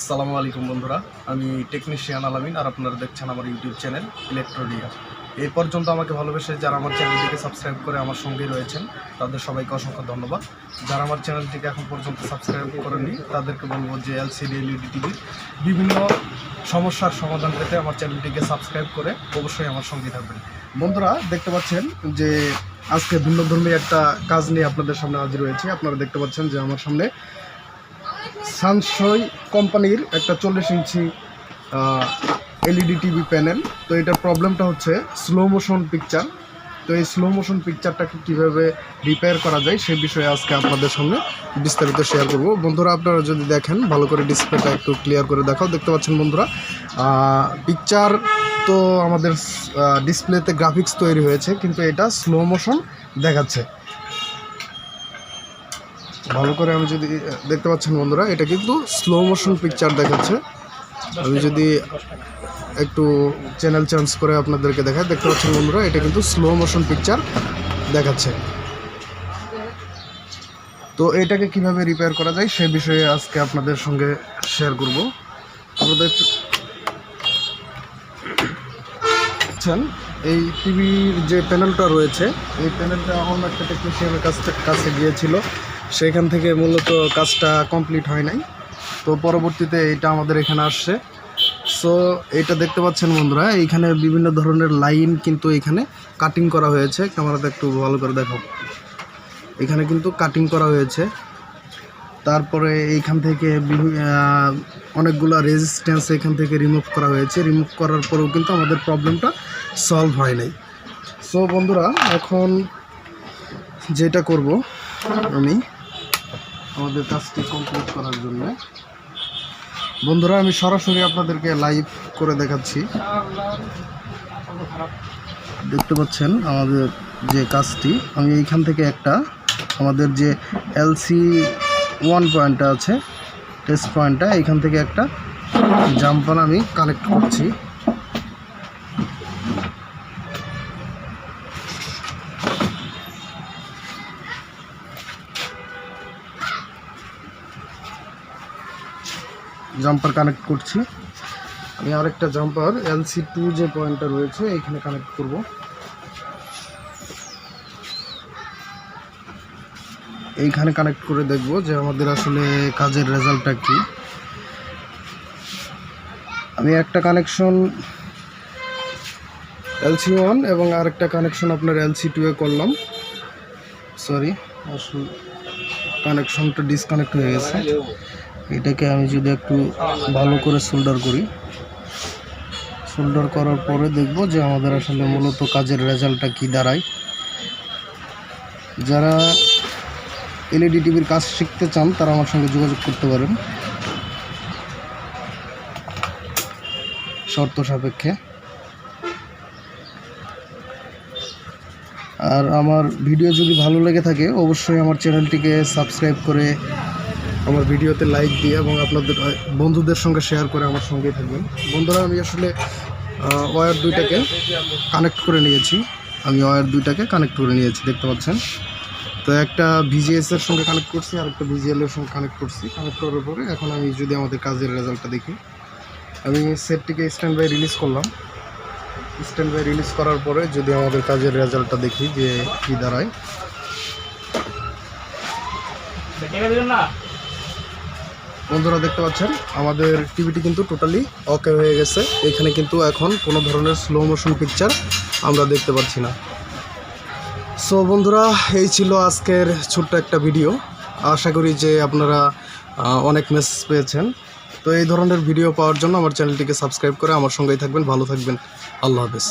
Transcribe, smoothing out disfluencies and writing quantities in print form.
আসসালামু আলাইকুম বন্ধুরা, আমি টেকনিশিয়ান al-amiN আর আপনারা দেখছেন আমার ইউটিউব চ্যানেল Electrodea। এই পর্যন্ত আমাকে ভালোবেসে যারা আমার চ্যানেলটিকে সাবস্ক্রাইব করে আমার সঙ্গেই রয়েছেন তাদের সবাইকে অসংখ্য ধন্যবাদ। যারা আমার চ্যানেলটিকে এখন পর্যন্ত সাবস্ক্রাইব করেননি তাদেরকে বলবো যে এলসিডি এলইডি টিভির বিভিন্ন সমস্যার সমাধান পেতে আমার চ্যানেলটিকে সাবস্ক্রাইব করে অবশ্যই আমার সঙ্গেই থাকবেন। বন্ধুরা দেখতে পাচ্ছেন যে আজকে ভিন্নধর্মী একটা কাজ নিয়ে আপনাদের সামনে হাজির হয়েছি। আপনারা দেখতে পাচ্ছেন যে আমার সামনে সানশয় কোম্পানির একটা 40 ইঞ্চি এলইডি টিভি প্যানেল। তো এটার প্রবলেমটা হচ্ছে স্লো মোশন পিকচার। তো এই স্লো মোশন পিকচারটাকে কীভাবে রিপেয়ার করা যায় সেই বিষয়ে আজকে আপনাদের সামনে বিস্তারিত শেয়ার করব। বন্ধুরা আপনারা যদি দেখেন ভালো করে ডিসপ্লেটা একটু ক্লিয়ার করে দেখাও। দেখতে পাচ্ছেন বন্ধুরা পিকচার তো আমাদের ডিসপ্লেতে গ্রাফিক্স তৈরি হয়েছে, কিন্তু এটা স্লো মোশন দেখাচ্ছে। ভালো করে আমি যদি দেখতে পাচ্ছেন বন্ধুরা এটা কিন্তু স্লো মোশন পিকচার দেখাচ্ছে। আমি যদি একটু চ্যানেল চেঞ্জ করে আপনাদেরকে দেখাই, দেখতে পাচ্ছেন বন্ধুরা এটা কিন্তু স্লো মোশন পিকচার দেখাচ্ছে। তো এটাকে কিভাবে রিপেয়ার করা যায় সে বিষয়ে আজকে আপনাদের সঙ্গে শেয়ার করব। আপনাদের এই টিভির যে প্যানেলটা রয়েছে এই প্যানেলটা অন্য একটা টেকনিশিয়ানের কাছে গিয়েছিল, সেখান থেকে মূলত কাজটা কমপ্লিট হয় নাই। তো পরবর্তীতে এটা আমাদের এখানে আসছে। সো এটা দেখতে পাচ্ছেন বন্ধুরা এইখানে বিভিন্ন ধরনের লাইন কিন্তু এখানে কাটিং করা হয়েছে। ক্যামেরাতে একটু ভালো করে দেখো, এখানে কিন্তু কাটিং করা হয়েছে। তারপরে এইখান থেকে অনেকগুলো রেজিস্ট্যান্স এখান থেকে রিমুভ করা হয়েছে। রিমুভ করার পরেও কিন্তু আমাদের প্রবলেমটা সলভ হয় নাই। সো বন্ধুরা এখন যেটা করব আমি আমাদের কাজটি কমপ্লিট করার জন্য বন্ধুরা আমি সরাসরি আপনাদেরকে লাইভ করে দেখাচ্ছি। দেখতে পাচ্ছেন আমাদের যে কাজটি, আমি এইখান থেকে একটা আমাদের যে LC1 পয়েন্টটা আছে টেস্ট পয়েন্টটা, এইখান থেকে একটা জাম্পার আমি কানেক্ট করছি। জাম্পার কানেক্ট করছি আমি আরেকটা জাম্পার LC2 যে পয়েন্টটা রয়েছে এইখানে কানেক্ট করব। এইখানে কানেক্ট করে দেখব যে আমাদের আসলে কাজের রেজাল্টটা কি। আমি একটা কানেকশন LC1 এবং আরেকটা কানেকশন আপনার LC2 এ করলাম। সরি, আসলে কানেকশনটা ডিসকানেক্ট হয়ে গেছে। এটাকে আমি যদি একটু ভালো করে সোল্ডার করি, সোল্ডার করার পরে দেখব যে আমাদের আসলে মূলত কাজের রেজাল্টটা কি দাঁড়ায়। যারা এলইডি টিভির কাজ শিখতে চান তারা আমার সঙ্গে যোগাযোগ করতে পারেন শর্ত সাপেক্ষে। আর আমার ভিডিও যদি ভালো লেগে থাকে অবশ্যই আমার চ্যানেলটিকে সাবস্ক্রাইব করে আমার ভিডিওতে লাইক দিয়ে এবং আপনাদের বন্ধুদের সঙ্গে শেয়ার করে আমার সঙ্গেই থাকবেন। বন্ধুরা আমি আসলে ওয়্যার দুইটাকে কানেক্ট করে নিয়েছি। দেখতে পাচ্ছেন। তো একটা VGS এর সঙ্গে কানেক্ট করছি আর একটা VGL এর সঙ্গে কানেক্ট করছি। কানেক্ট করার পরে এখন আমি যদি আমাদের কাজের রেজাল্টটা দেখি, আমি সেটটিকে স্ট্যান্ড বাই রিলিজ করলাম। স্ট্যান্ড বাই রিলিজ করার পরে যদি আমাদের কাজের রেজাল্টটা দেখি যে কী দাঁড়ায়। বন্ধুরা দেখতে পাচ্ছেন আমাদের টিভিটি কিন্তু টোটালি ওকে হয়ে গেছে। এখানে কিন্তু এখন কোনো ধরনের স্লো মোশন পিকচার আমরা দেখতে পাচ্ছি না। সো বন্ধুরা এই ছিল আজকের ছোট্ট একটা ভিডিও। আশা করি যে আপনারা অনেক মেসেজ পেয়েছেন। তো এই ধরনের ভিডিও পাওয়ার জন্য আমার চ্যানেলটিকে সাবস্ক্রাইব করে আমার সঙ্গেই থাকবেন। ভালো থাকবেন। আল্লাহ হাফেজ।